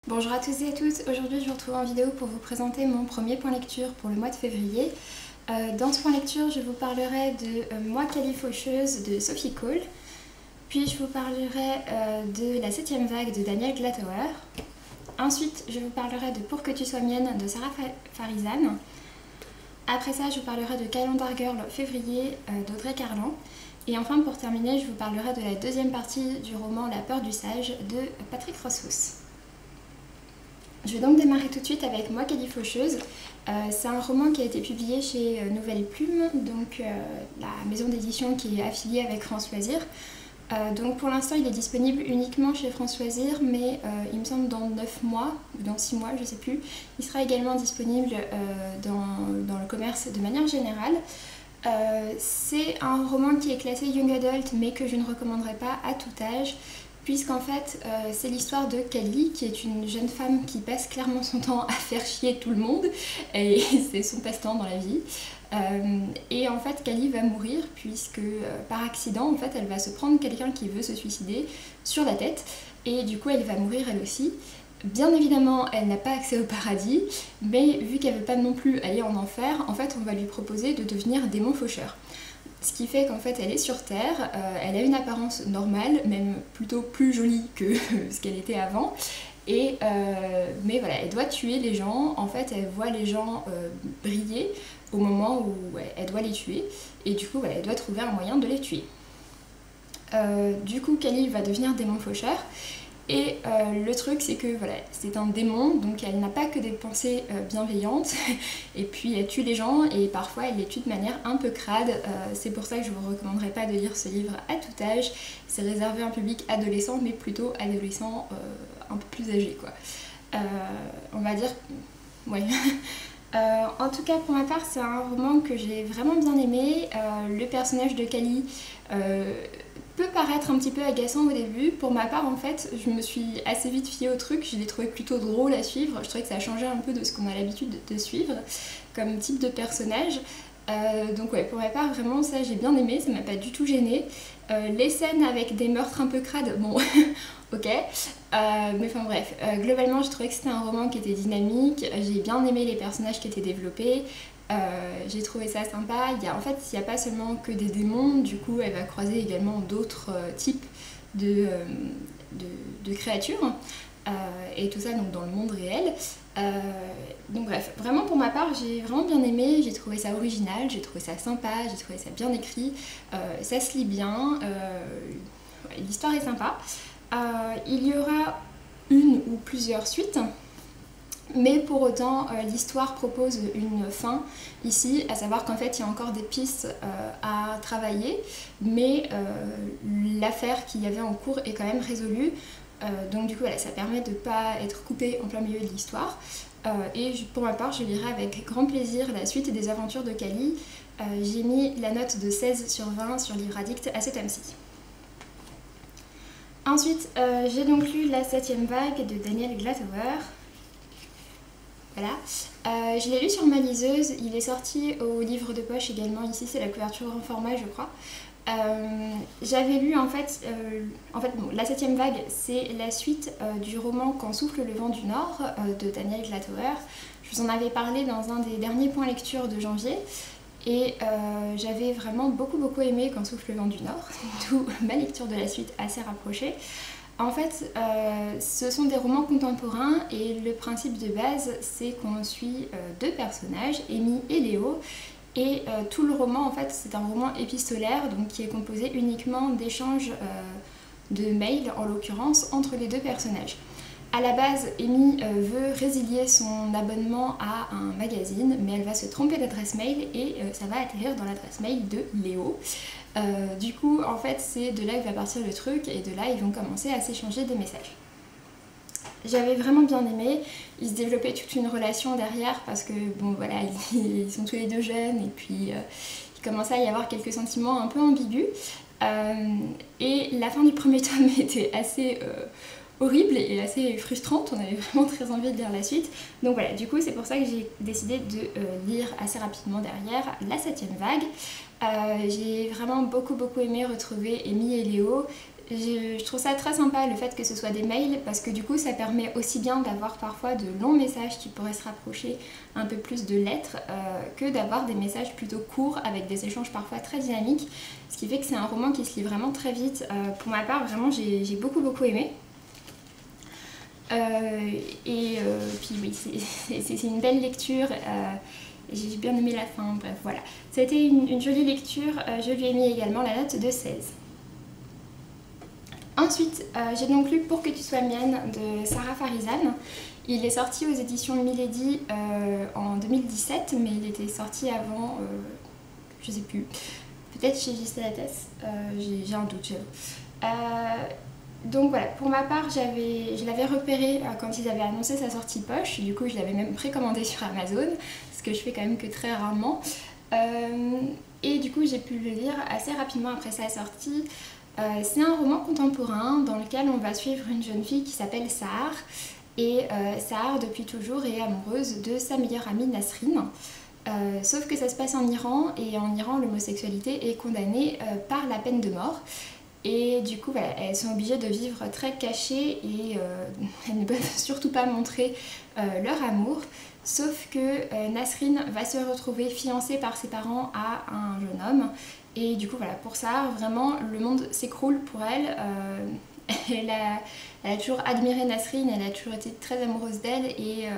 Bonjour à tous et à toutes, aujourd'hui je vous retrouve en vidéo pour vous présenter mon premier point lecture pour le mois de février. Dans ce point lecture je vous parlerai de Moi Cali Faucheuse de Sophie Calle, puis je vous parlerai de La 7ème vague de Daniel Glatauer. Ensuite je vous parlerai de Pour que tu sois mienne de Sarah Farizan. Après ça je vous parlerai de Calendar Girl février d'Audrey Carlan. Et enfin pour terminer je vous parlerai de la deuxième partie du roman La peur du sage de Patrick Rothfuss. Je vais donc démarrer tout de suite avec Moi Cali Faucheuse. C'est un roman qui a été publié chez Nouvelle Plume, donc la maison d'édition qui est affiliée avec France Loisirs. Donc pour l'instant il est disponible uniquement chez France Loisirs, mais il me semble dans 9 mois ou dans 6 mois, je ne sais plus. Il sera également disponible dans le commerce de manière générale. C'est un roman qui est classé Young Adult mais que je ne recommanderais pas à tout âge, puisqu'en fait c'est l'histoire de Cali, qui est une jeune femme qui passe clairement son temps à faire chier tout le monde, et c'est son passe-temps dans la vie. Et en fait Cali va mourir puisque par accident en fait elle va se prendre quelqu'un qui veut se suicider sur la tête, et du coup elle va mourir elle aussi. Bien évidemment elle n'a pas accès au paradis, mais vu qu'elle veut pas non plus aller en enfer, en fait on va lui proposer de devenir démon faucheur. Ce qui fait qu'en fait elle est sur Terre, elle a une apparence normale, même plutôt plus jolie que ce qu'elle était avant. Et, mais voilà, elle doit tuer les gens, en fait elle voit les gens briller au moment où elle doit les tuer. Et du coup voilà, elle doit trouver un moyen de les tuer. Du coup Cali va devenir démon faucheur. Et le truc c'est que voilà, c'est un démon, donc elle n'a pas que des pensées bienveillantes, et puis elle tue les gens et parfois elle les tue de manière un peu crade. C'est pour ça que je ne vous recommanderais pas de lire ce livre à tout âge. C'est réservé à un public adolescent, mais plutôt adolescent un peu plus âgé quoi. On va dire... ouais. En tout cas pour ma part c'est un roman que j'ai vraiment bien aimé. Le personnage de Cali peut paraître un petit peu agaçant au début. Pour ma part en fait je me suis assez vite fiée au truc, je l'ai trouvé plutôt drôle à suivre, je trouvais que ça changeait un peu de ce qu'on a l'habitude de suivre comme type de personnage. Donc ouais, pour ma part vraiment ça j'ai bien aimé, ça m'a pas du tout gênée. Les scènes avec des meurtres un peu crades, bon ok, mais enfin bref, globalement j'ai trouvé que c'était un roman qui était dynamique, j'ai bien aimé les personnages qui étaient développés. J'ai trouvé ça sympa. En fait il n'y a pas seulement que des démons, du coup elle va croiser également d'autres types de créatures, et tout ça donc dans le monde réel. Donc bref, vraiment pour ma part j'ai vraiment bien aimé, j'ai trouvé ça original, j'ai trouvé ça sympa, j'ai trouvé ça bien écrit, ça se lit bien, l'histoire est sympa. Il y aura une ou plusieurs suites, mais pour autant l'histoire propose une fin ici, à savoir qu'en fait il y a encore des pistes à travailler, mais l'affaire qu'il y avait en cours est quand même résolue. Donc du coup voilà, ça permet de ne pas être coupé en plein milieu de l'histoire. Et pour ma part je lirai avec grand plaisir la suite des aventures de Cali. J'ai mis la note de 16/20 sur Livre Addict à ce tome-ci. Ensuite j'ai donc lu La 7ème vague de Daniel Glatauer. Voilà. Je l'ai lu sur ma liseuse, il est sorti au livre de poche également, ici c'est la couverture en format je crois. J'avais lu en fait bon, La 7ème vague c'est la suite du roman Quand souffle le vent du Nord de Daniel Glatauer. Je vous en avais parlé dans un des derniers points lecture de janvier, et j'avais vraiment beaucoup aimé Quand souffle le vent du Nord, d'où ma lecture de la suite assez rapprochée. En fait, ce sont des romans contemporains et le principe de base c'est qu'on suit deux personnages, Amy et Léo, et tout le roman en fait c'est un roman épistolaire, donc qui est composé uniquement d'échanges de mails en l'occurrence entre les deux personnages. À la base, Amy veut résilier son abonnement à un magazine, mais elle va se tromper d'adresse mail et ça va atterrir dans l'adresse mail de Léo. Du coup, en fait, c'est de là que va partir le truc, et de là, ils vont commencer à s'échanger des messages. J'avais vraiment bien aimé, il se développait toute une relation derrière, parce que, bon, voilà, ils sont tous les deux jeunes, et puis il commençait à y avoir quelques sentiments un peu ambigus. Et la fin du premier tome était assez... horrible et assez frustrante, on avait vraiment très envie de lire la suite. Donc voilà, du coup c'est pour ça que j'ai décidé de lire assez rapidement derrière La 7ème vague. J'ai vraiment beaucoup aimé retrouver Amy et Léo. Je trouve ça très sympa le fait que ce soit des mails parce que du coup ça permet aussi bien d'avoir parfois de longs messages qui pourraient se rapprocher un peu plus de lettres que d'avoir des messages plutôt courts avec des échanges parfois très dynamiques, ce qui fait que c'est un roman qui se lit vraiment très vite. Pour ma part vraiment j'ai beaucoup aimé. Puis oui, c'est une belle lecture, j'ai bien aimé la fin, bref voilà. Ça a été une jolie lecture, je lui ai mis également la note de 16. Ensuite, j'ai donc lu Pour que tu sois mienne de Sarah Farizan. Il est sorti aux éditions Milady en 2017, mais il était sorti avant, je sais plus, peut-être chez J.C. Lattès, j'ai un doute, j'avoue. Donc voilà, pour ma part, je l'avais repéré quand ils avaient annoncé sa sortie poche, du coup je l'avais même précommandé sur Amazon, ce que je fais quand même que très rarement. Et du coup j'ai pu le lire assez rapidement après sa sortie. C'est un roman contemporain dans lequel on va suivre une jeune fille qui s'appelle Sahar. Et Sahar, depuis toujours, est amoureuse de sa meilleure amie Nasrine. Sauf que ça se passe en Iran, et en Iran l'homosexualité est condamnée par la peine de mort. Et du coup, voilà, elles sont obligées de vivre très cachées et elles ne peuvent surtout pas montrer leur amour. Sauf que Nasrine va se retrouver fiancée par ses parents à un jeune homme. Et du coup, voilà, pour ça, vraiment, le monde s'écroule pour elle. Elle a toujours admiré Nasrine, elle a toujours été très amoureuse d'elle et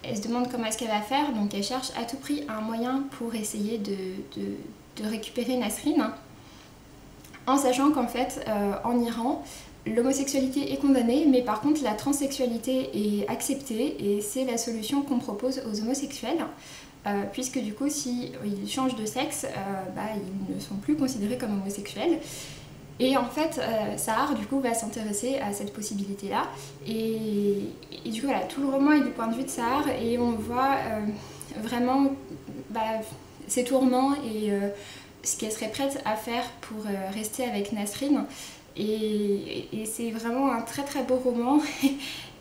elle se demande comment est-ce qu'elle va faire. Donc elle cherche à tout prix un moyen pour essayer de récupérer Nasrine. En sachant qu'en fait, en Iran, l'homosexualité est condamnée, mais par contre la transsexualité est acceptée et c'est la solution qu'on propose aux homosexuels. Puisque du coup, s'ils changent de sexe, ils ne sont plus considérés comme homosexuels. Et en fait, Sahar du coup va s'intéresser à cette possibilité-là. Et du coup, voilà, tout le roman est du point de vue de Sahar et on voit vraiment ses tourments et ce qu'elle serait prête à faire pour rester avec Nasrine. Et c'est vraiment un très beau roman.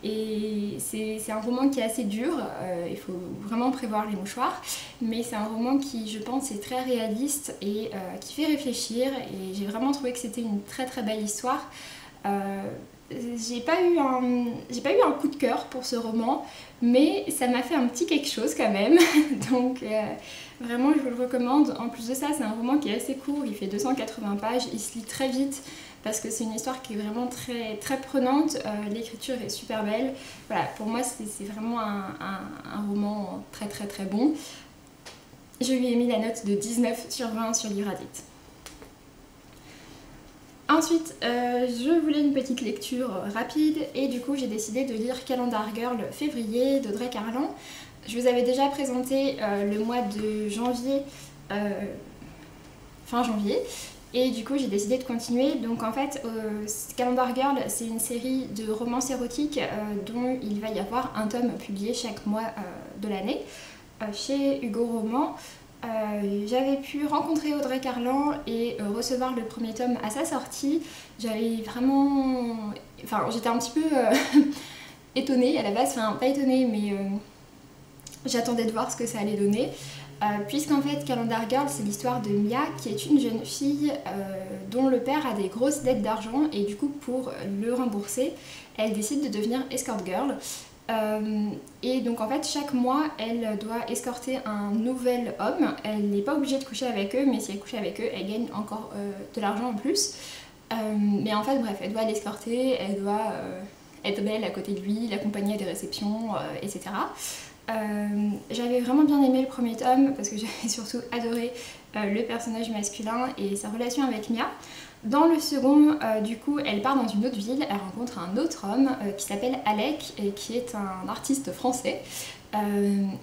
Et c'est un roman qui est assez dur, il faut vraiment prévoir les mouchoirs, mais c'est un roman qui, je pense, est très réaliste et qui fait réfléchir, et j'ai vraiment trouvé que c'était une très belle histoire. J'ai pas eu un coup de cœur pour ce roman, mais ça m'a fait un petit quelque chose quand même, donc vraiment je vous le recommande. En plus de ça, c'est un roman qui est assez court, il fait 280 pages, il se lit très vite, parce que c'est une histoire qui est vraiment très prenante, l'écriture est super belle. Voilà, pour moi c'est vraiment un roman très bon. Je lui ai mis la note de 19/20 sur Livre Addict. Ensuite, je voulais une petite lecture rapide et du coup j'ai décidé de lire Calendar Girl février d'Audrey Carlan. Je vous avais déjà présenté le mois de janvier, fin janvier. Et du coup j'ai décidé de continuer. Donc en fait Calendar Girl c'est une série de romances érotiques dont il va y avoir un tome publié chaque mois de l'année chez Hugo Roman. J'avais pu rencontrer Audrey Carlan et recevoir le premier tome à sa sortie. J'avais vraiment... Enfin j'étais un petit peu étonnée à la base, enfin pas étonnée mais j'attendais de voir ce que ça allait donner. Puisqu'en fait Calendar Girl c'est l'histoire de Mia qui est une jeune fille dont le père a des grosses dettes d'argent et du coup pour le rembourser elle décide de devenir escort girl. Et donc en fait chaque mois elle doit escorter un nouvel homme, elle n'est pas obligée de coucher avec eux mais si elle couche avec eux elle gagne encore de l'argent en plus. Mais en fait bref elle doit l'escorter, elle doit être belle à côté de lui, l'accompagner à des réceptions, etc. J'avais vraiment bien aimé le premier tome parce que j'avais surtout adoré le personnage masculin et sa relation avec Mia. Dans le second, du coup, elle part dans une autre ville, elle rencontre un autre homme qui s'appelle Alec et qui est un artiste français.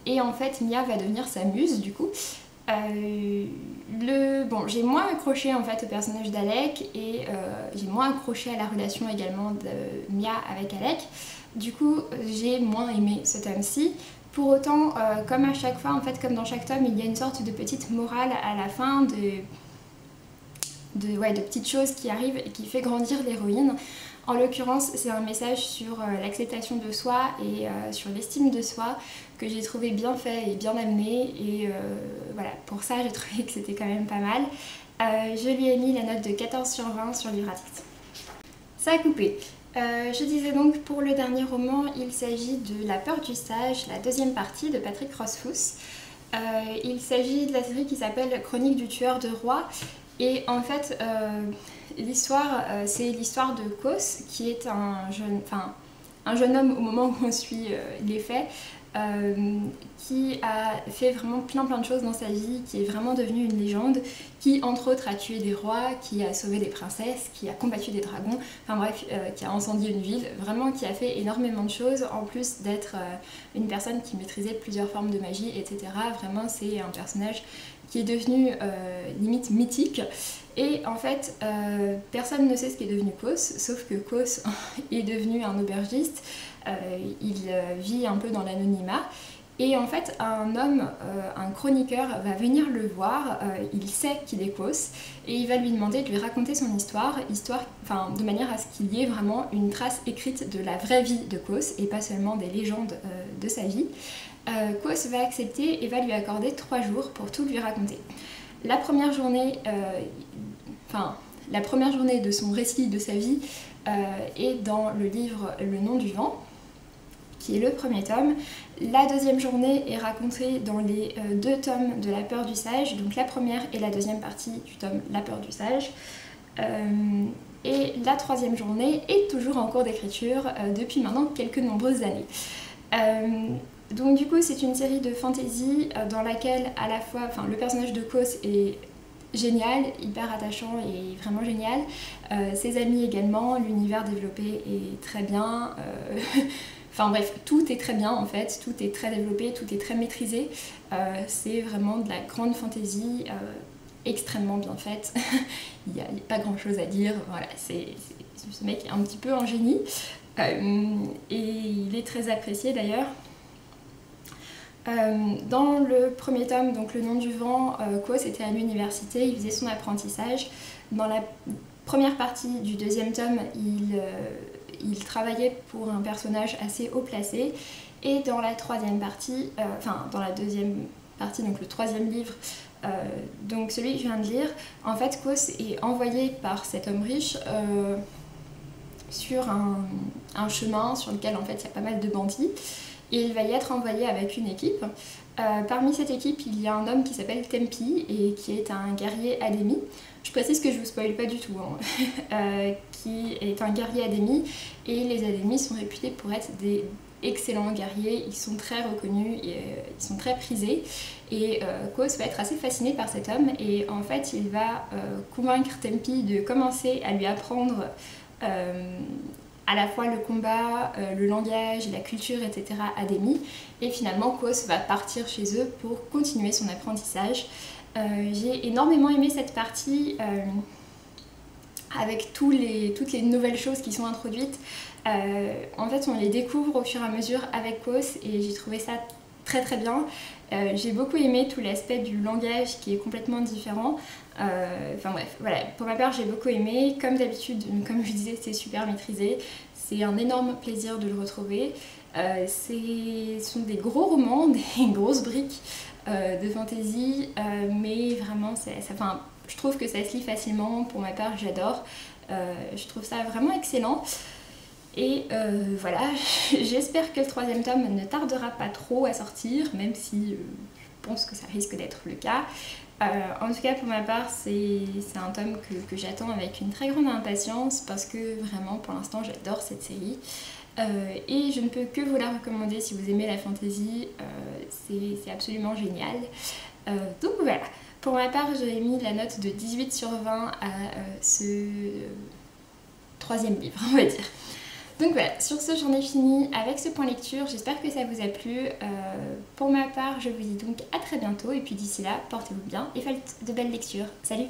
Et en fait, Mia va devenir sa muse du coup. J'ai moins accroché en fait au personnage d'Alec et j'ai moins accroché à la relation également de Mia avec Alec. Du coup, j'ai moins aimé ce tome-ci. Pour autant, comme à chaque fois, en fait, comme dans chaque tome, il y a une sorte de petite morale à la fin, de petites choses qui arrivent et qui fait grandir l'héroïne. En l'occurrence, c'est un message sur l'acceptation de soi et sur l'estime de soi que j'ai trouvé bien fait et bien amené. Et voilà, pour ça, j'ai trouvé que c'était quand même pas mal. Je lui ai mis la note de 14 sur 20 sur Livre Addict. Ça a coupé. Je disais donc pour le dernier roman, il s'agit de La peur du sage, la deuxième partie de Patrick Rothfuss. Il s'agit de la série qui s'appelle Chronique du tueur de rois. Et en fait, l'histoire, c'est l'histoire de Kos, qui est un jeune homme au moment où on suit les faits, qui a fait vraiment plein de choses dans sa vie, qui est vraiment devenu une légende, qui entre autres a tué des rois, qui a sauvé des princesses, qui a combattu des dragons, enfin bref, qui a incendié une ville, vraiment qui a fait énormément de choses, en plus d'être une personne qui maîtrisait plusieurs formes de magie, etc. Vraiment c'est un personnage qui est devenu limite mythique. Et en fait, personne ne sait ce qu'est devenu Kos, sauf que Kos est devenu un aubergiste, il vit un peu dans l'anonymat. Et en fait, un homme, un chroniqueur, va venir le voir, il sait qu'il est Kos, et il va lui demander de lui raconter son histoire, de manière à ce qu'il y ait vraiment une trace écrite de la vraie vie de Kos, et pas seulement des légendes de sa vie. Kos va accepter et va lui accorder 3 jours pour tout lui raconter. La première journée de son récit de sa vie est dans le livre Le nom du vent, qui est le premier tome. La deuxième journée est racontée dans les 2 tomes de La peur du sage, donc la première et la deuxième partie du tome La peur du sage. Et la troisième journée est toujours en cours d'écriture depuis maintenant quelques nombreuses années. Donc du coup c'est une série de fantasy dans laquelle à la fois, le personnage de Kos est génial, hyper attachant et vraiment génial, ses amis également, l'univers développé est très bien, enfin bref, tout est très bien en fait, tout est très développé, tout est très maîtrisé, c'est vraiment de la grande fantasy extrêmement bien faite, il n'y a pas grand chose à dire, voilà, ce mec est un petit peu un génie, et il est très apprécié d'ailleurs. Dans le premier tome, donc Le nom du vent, Kos était à l'université, il faisait son apprentissage. Dans la première partie du deuxième tome, il travaillait pour un personnage assez haut placé. Et dans la troisième partie, dans la deuxième partie, donc le troisième livre, donc celui que je viens de lire, en fait Kos est envoyé par cet homme riche sur un chemin sur lequel en fait il y a pas mal de bandits. Et il va y être envoyé avec une équipe. Parmi cette équipe, il y a un homme qui s'appelle Tempi et qui est un guerrier Ademi. Je précise que je vous spoil pas du tout, hein. Qui est un guerrier Ademi, et les Ademi sont réputés pour être des excellents guerriers, ils sont très reconnus, et, ils sont très prisés, et Kos va être assez fasciné par cet homme, et en fait il va convaincre Tempi de commencer à lui apprendre à la fois le combat, le langage, la culture, etc. Ademi, et finalement Kos va partir chez eux pour continuer son apprentissage. J'ai énormément aimé cette partie avec toutes les nouvelles choses qui sont introduites. En fait on les découvre au fur et à mesure avec Kos et j'ai trouvé ça très bien. J'ai beaucoup aimé tout l'aspect du langage qui est complètement différent. Enfin bref, voilà, pour ma part j'ai beaucoup aimé. Comme d'habitude, comme je disais, c'est super maîtrisé. C'est un énorme plaisir de le retrouver. Ce sont des gros romans, des grosses briques de fantasy, mais vraiment, je trouve que ça se lit facilement. Pour ma part, j'adore. Je trouve ça vraiment excellent. Et voilà, j'espère que le troisième tome ne tardera pas trop à sortir, même si je pense que ça risque d'être le cas. En tout cas pour ma part c'est un tome que j'attends avec une très grande impatience parce que vraiment pour l'instant j'adore cette série. Et je ne peux que vous la recommander si vous aimez la fantasy, c'est absolument génial. Donc voilà, pour ma part j'ai mis la note de 18 sur 20 à ce troisième livre, on va dire. Donc voilà, sur ce j'en ai fini avec ce point lecture, j'espère que ça vous a plu. Pour ma part je vous dis donc à très bientôt et puis d'ici là portez-vous bien et faites de belles lectures. Salut!